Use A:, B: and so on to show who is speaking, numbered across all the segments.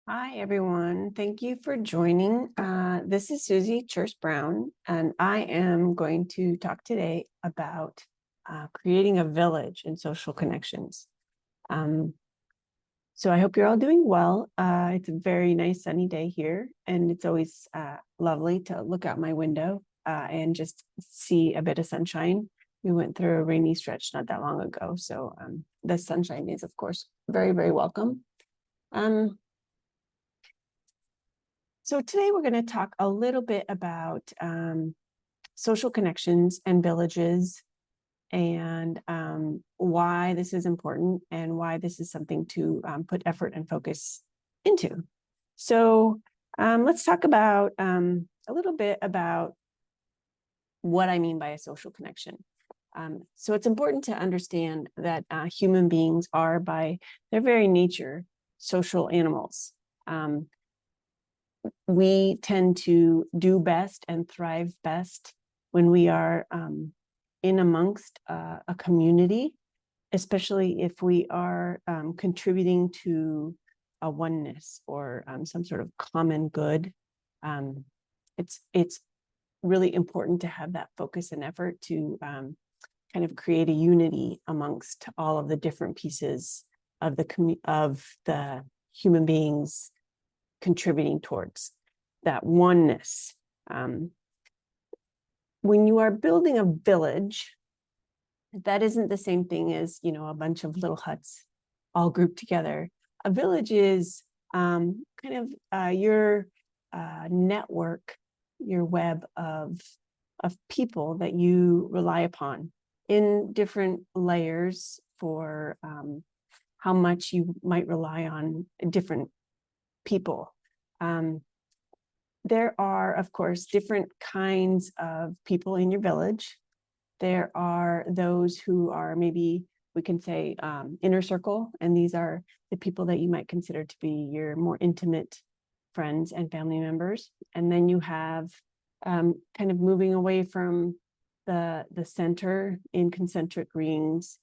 A: Hi, everyone. Thank you for joining. This is Susie Church Brown, and I am going to talk today about creating a village and social connections. So I hope you're all doing well. It's a very nice sunny day here, and it's always lovely to look out my window and just see a bit of sunshine. We went through a rainy stretch not that long ago, so the sunshine is, of course, very, very welcome. So today we're going to talk a little bit about social connections and villages and why this is important and why this is something to put effort and focus into. So let's talk about a little bit about what I mean by a social connection. So it's important to understand that human beings are, by their very nature, social animals. We tend to do best and thrive best when we are in amongst a community, especially if we are contributing to a oneness or some sort of common good. It's really important to have that focus and effort to kind of create a unity amongst all of the different pieces of the human beings contributing towards that oneness. When you are building a village, that isn't the same thing as, a bunch of little huts all grouped together. A village is kind of your network, your web of people that you rely upon in different layers for how much you might rely on different people. There are, of course, different kinds of people in your village. There are those who are maybe, we can say, inner circle, and these are the people that you might consider to be your more intimate friends and family members. And then you have kind of moving away from the center in concentric rings,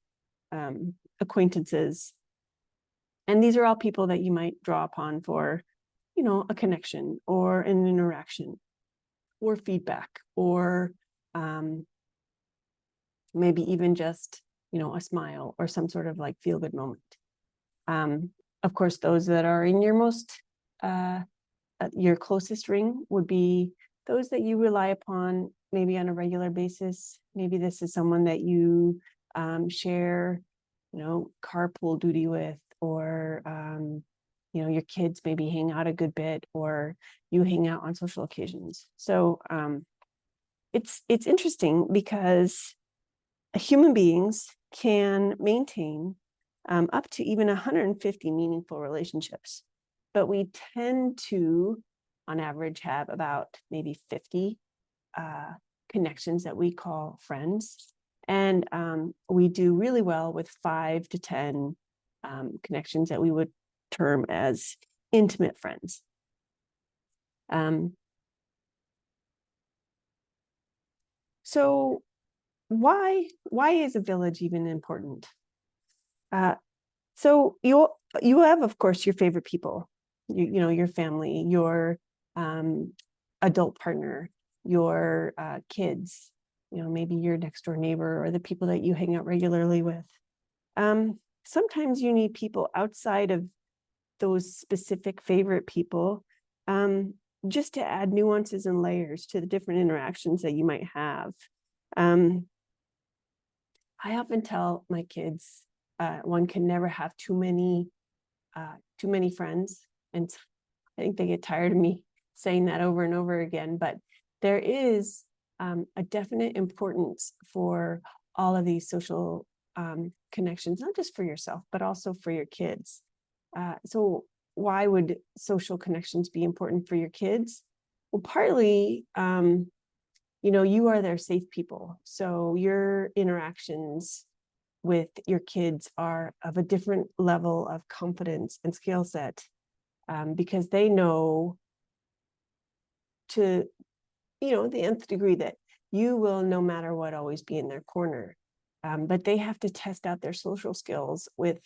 A: acquaintances. And these are all people that you might draw upon for a connection or an interaction or feedback or maybe even just, a smile or some sort of like feel good moment. Of course, those that are in your closest ring would be those that you rely upon maybe on a regular basis. Maybe this is someone that you share, carpool duty with, or your kids maybe hang out a good bit, or you hang out on social occasions. So it's interesting because human beings can maintain up to even 150 meaningful relationships, but we tend to, on average, have about maybe 50 connections that we call friends. And we do really well with 5 to 10 connections that we would term as intimate friends. So why is a village even important? So you have, of course, your favorite people, your family, your adult partner, your kids, maybe your next door neighbor or the people that you hang out regularly with. Sometimes you need people outside of those specific favorite people, just to add nuances and layers to the different interactions that you might have. I often tell my kids, one can never have too many friends, and I think they get tired of me saying that over and over again. But there is a definite importance for all of these social connections, not just for yourself, but also for your kids. So why would social connections be important for your kids? Well, partly, you are their safe people. So your interactions with your kids are of a different level of confidence and skill set, because they know to, the nth degree that you will, no matter what, always be in their corner. But they have to test out their social skills with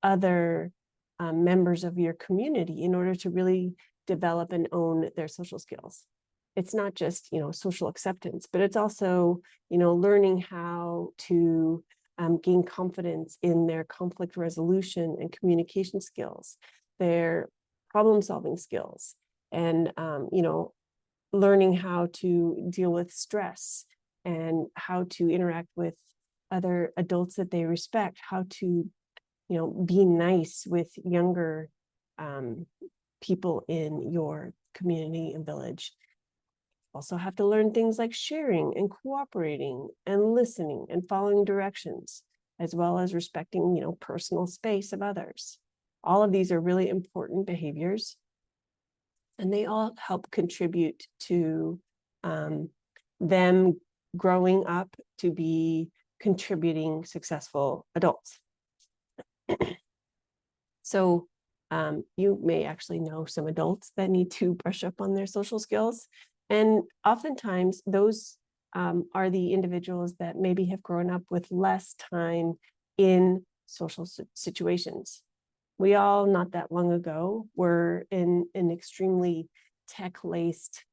A: other members of your community in order to really develop and own their social skills. It's not just, social acceptance, but it's also, learning how to gain confidence in their conflict resolution and communication skills, their problem solving skills, and, learning how to deal with stress and how to interact with other adults that they respect, how to, be nice with younger people in your community and village. Also have to learn things like sharing and cooperating and listening and following directions, as well as respecting, personal space of others. All of these are really important behaviors, and they all help contribute to them growing up to be contributing, successful adults. So you may actually know some adults that need to brush up on their social skills. And oftentimes those are the individuals that maybe have grown up with less time in social situations. We all, not that long ago, were in an extremely tech-laced,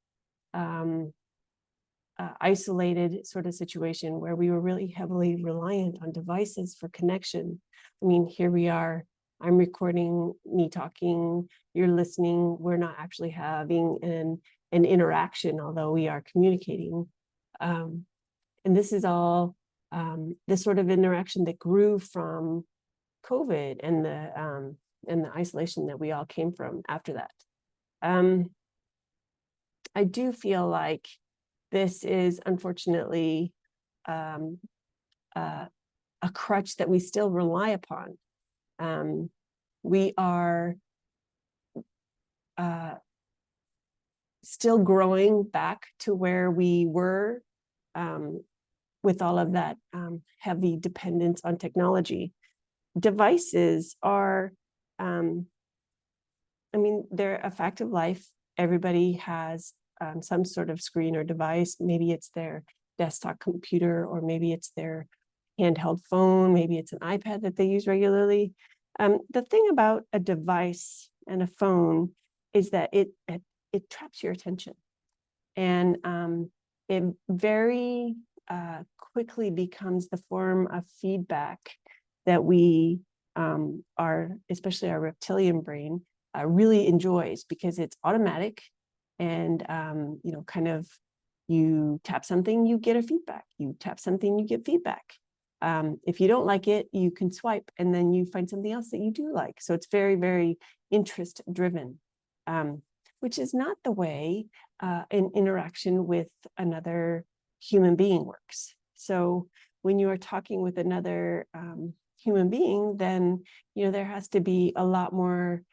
A: isolated sort of situation where we were really heavily reliant on devices for connection. I mean, here we are, I'm recording me talking, you're listening, we're not actually having an interaction, although we are communicating. And this is all this sort of interaction that grew from COVID and the isolation that we all came from after that. I do feel like this is unfortunately a crutch that we still rely upon. We are still growing back to where we were with all of that heavy dependence on technology. Devices are, they're a fact of life. Everybody has some sort of screen or device. Maybe it's their desktop computer, or maybe it's their handheld phone, maybe it's an iPad that they use regularly. The thing about a device and a phone is that it traps your attention, and it very quickly becomes the form of feedback that we especially our reptilian brain really enjoys, because it's automatic, and you tap something, you get a feedback. You tap something, you get feedback. If you don't like it, you can swipe, and then you find something else that you do like. So it's very, very interest driven, which is not the way an interaction with another human being works. So when you are talking with another human being, then there has to be a lot more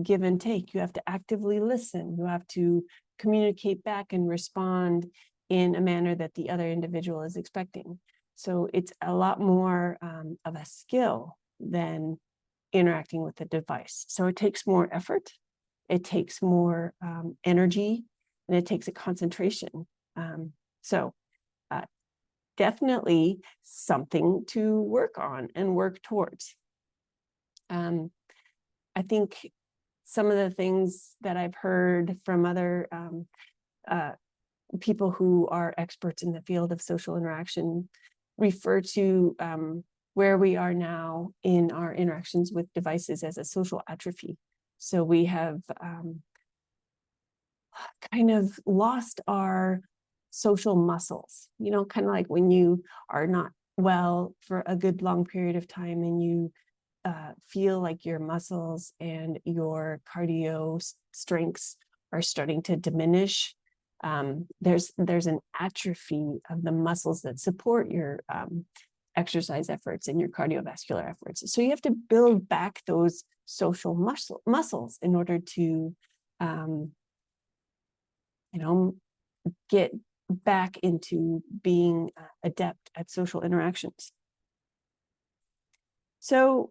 A: give and take. You have to actively listen. You have to communicate back and respond in a manner that the other individual is expecting. So it's a lot more of a skill than interacting with a device. So it takes more effort, it takes more energy, and it takes a concentration. So definitely something to work on and work towards. I think some of the things that I've heard from other people who are experts in the field of social interaction refer to where we are now in our interactions with devices as a social atrophy. So we have kind of lost our social muscles, kind of like when you are not well for a good long period of time and you feel like your muscles and your cardio strengths are starting to diminish. There's an atrophy of the muscles that support your exercise efforts and your cardiovascular efforts. So you have to build back those social muscles in order to, get back into being adept at social interactions. So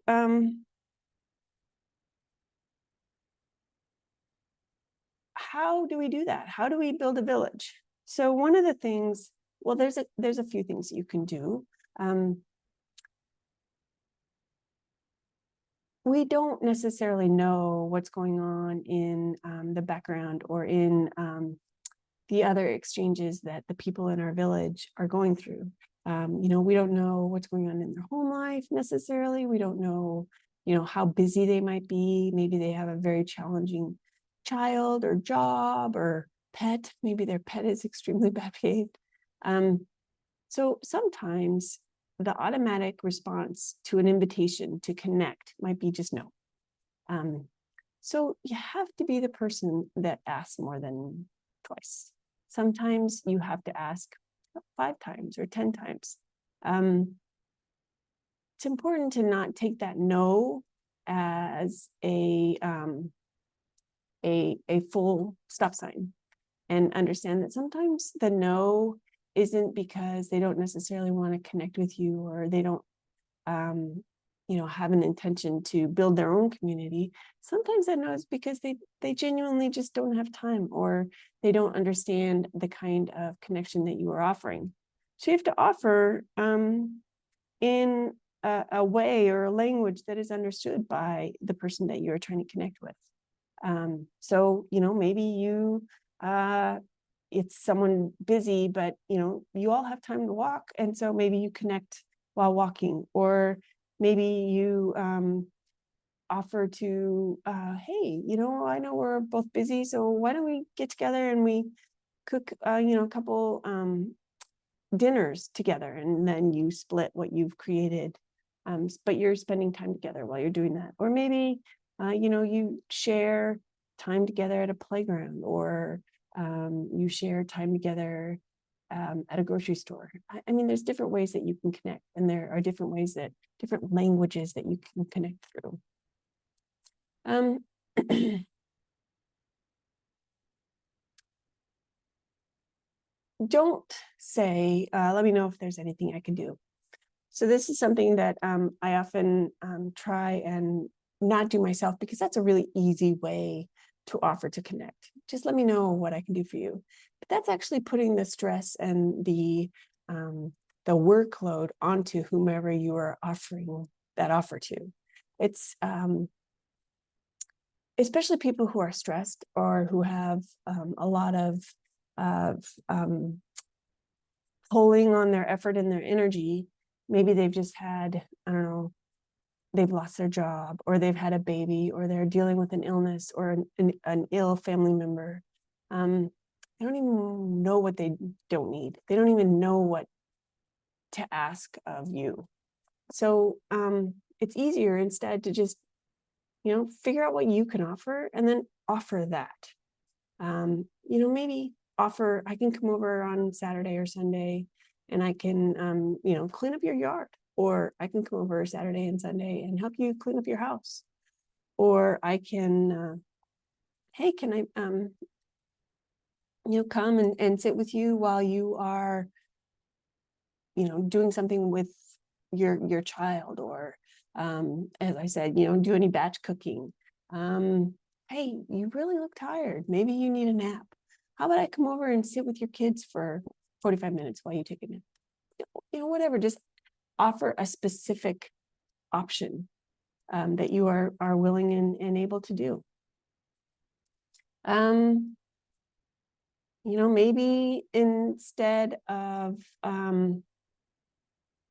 A: how do we do that? How do we build a village? So one of the things, well, there's a few things you can do. we don't necessarily know what's going on in the background or in the other exchanges that the people in our village are going through. We don't know what's going on in their home life necessarily. We don't know, how busy they might be. Maybe they have a very challenging child or job or pet. Maybe their pet is extremely bad behaved. So sometimes the automatic response to an invitation to connect might be just no. So you have to be the person that asks more than twice. Sometimes you have to ask 5 times or 10 times. It's important to not take that no as a full stop sign, and understand that sometimes the no isn't because they don't necessarily want to connect with you, or they don't have an intention to build their own community. Sometimes that no is because they genuinely just don't have time, or they don't understand the kind of connection that you are offering. So you have to offer in a way or a language that is understood by the person that you're trying to connect with. So maybe it's someone busy, but you all have time to walk, and so maybe you connect while walking. Or maybe you offer to, hey, I know we're both busy, so why don't we get together and we cook a couple dinners together, and then you split what you've created, but you're spending time together while you're doing that. Or maybe you share time together at a playground, or you share time together at a grocery store. I mean, there's different ways that you can connect, and there are different languages that you can connect through. Don't say, let me know if there's anything I can do. So this is something that I often try and not do myself, because that's a really easy way to offer to connect. Just let me know what I can do for you. But that's actually putting the stress and the workload onto whomever you are offering that offer to. It's especially people who are stressed, or who have a lot of pulling on their effort and their energy. Maybe they've just had, I don't know, they've lost their job, or they've had a baby, or they're dealing with an illness, or an ill family member. They don't even know what they don't need. They don't even know what to ask of you. So it's easier instead to just, figure out what you can offer, and then offer that. Maybe offer, I can come over on Saturday or Sunday, and I can, clean up your yard. Or I can come over Saturday and Sunday and help you clean up your house. Or I can, hey, can I, come and sit with you while you are, doing something with your child. Or, as I said, do any batch cooking. Hey, you really look tired. Maybe you need a nap. How about I come over and sit with your kids for 45 minutes while you take a nap? Whatever, just offer a specific option that you are willing and able to do. Maybe instead of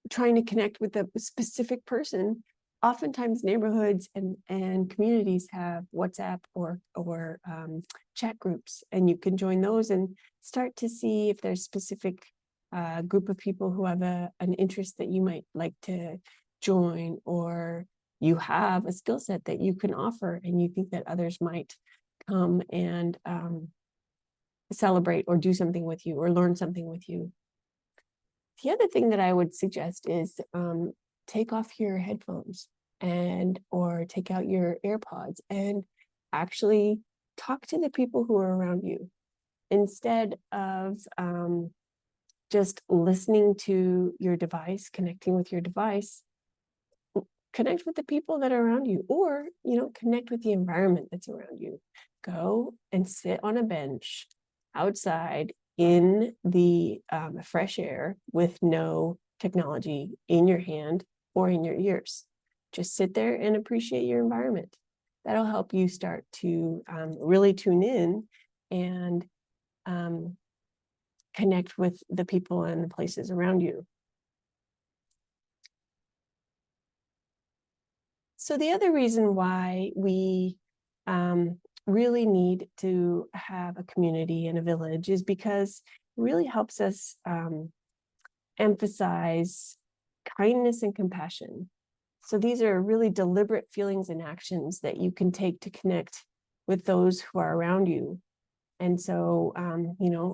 A: trying to connect with a specific person, oftentimes neighborhoods and communities have WhatsApp or chat groups, and you can join those and start to see if there's specific group of people who have an interest that you might like to join, or you have a skill set that you can offer and you think that others might come and celebrate or do something with you or learn something with you. The other thing that I would suggest is take off your headphones or take out your AirPods and actually talk to the people who are around you, instead of just listening to your device, connecting with your device. Connect with the people that are around you, or connect with the environment that's around you. Go and sit on a bench outside in the fresh air with no technology in your hand or in your ears. Just sit there and appreciate your environment. That'll help you start to really tune in and connect with the people and the places around you. So the other reason why we really need to have a community and a village is because it really helps us emphasize kindness and compassion. So these are really deliberate feelings and actions that you can take to connect with those who are around you. And so,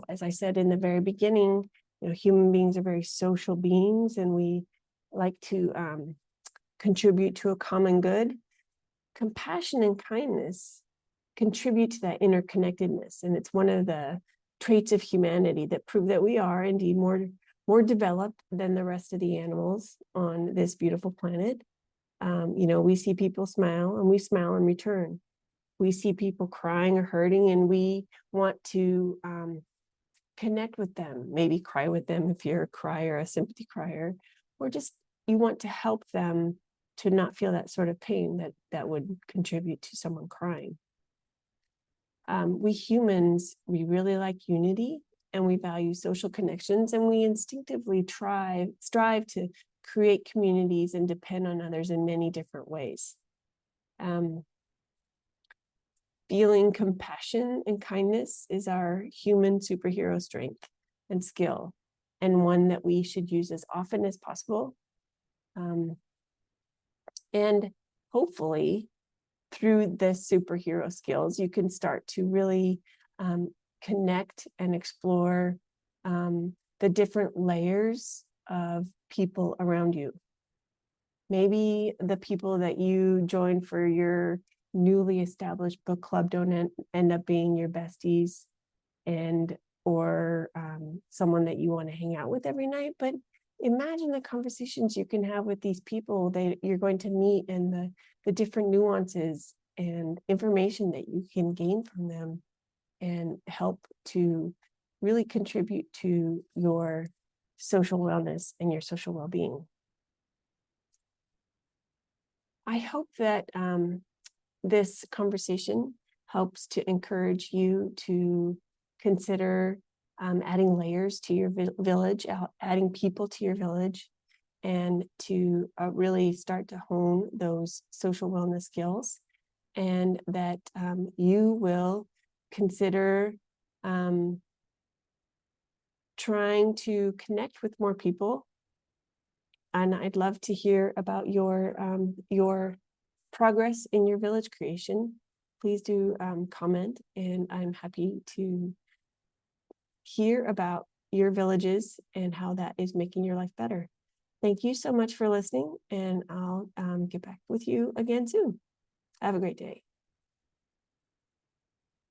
A: as I said in the very beginning, human beings are very social beings, and we like to contribute to a common good. Compassion and kindness contribute to that interconnectedness, and it's one of the traits of humanity that prove that we are indeed more developed than the rest of the animals on this beautiful planet. We see people smile, and we smile in return. We see people crying or hurting, and we want to connect with them, maybe cry with them if you're a crier, a sympathy crier, or just you want to help them to not feel that sort of pain that would contribute to someone crying. We humans, we really like unity, and we value social connections, and we instinctively strive to create communities and depend on others in many different ways. Feeling compassion and kindness is our human superhero strength and skill, and one that we should use as often as possible. And hopefully, through the superhero skills, you can start to really connect and explore the different layers of people around you. Maybe the people that you join for your newly established book club don't end up being your besties or someone that you want to hang out with every night, but imagine the conversations you can have with these people that you're going to meet, and the different nuances and information that you can gain from them and help to really contribute to your social wellness and your social well-being. I hope that this conversation helps to encourage you to consider adding layers to your village, adding people to your village, and to really start to hone those social wellness skills, and that you will consider trying to connect with more people. And I'd love to hear about your progress in your village creation. Please do comment, and I'm happy to hear about your villages and how that is making your life better. Thank you so much for listening, and I'll get back with you again soon. Have a great day.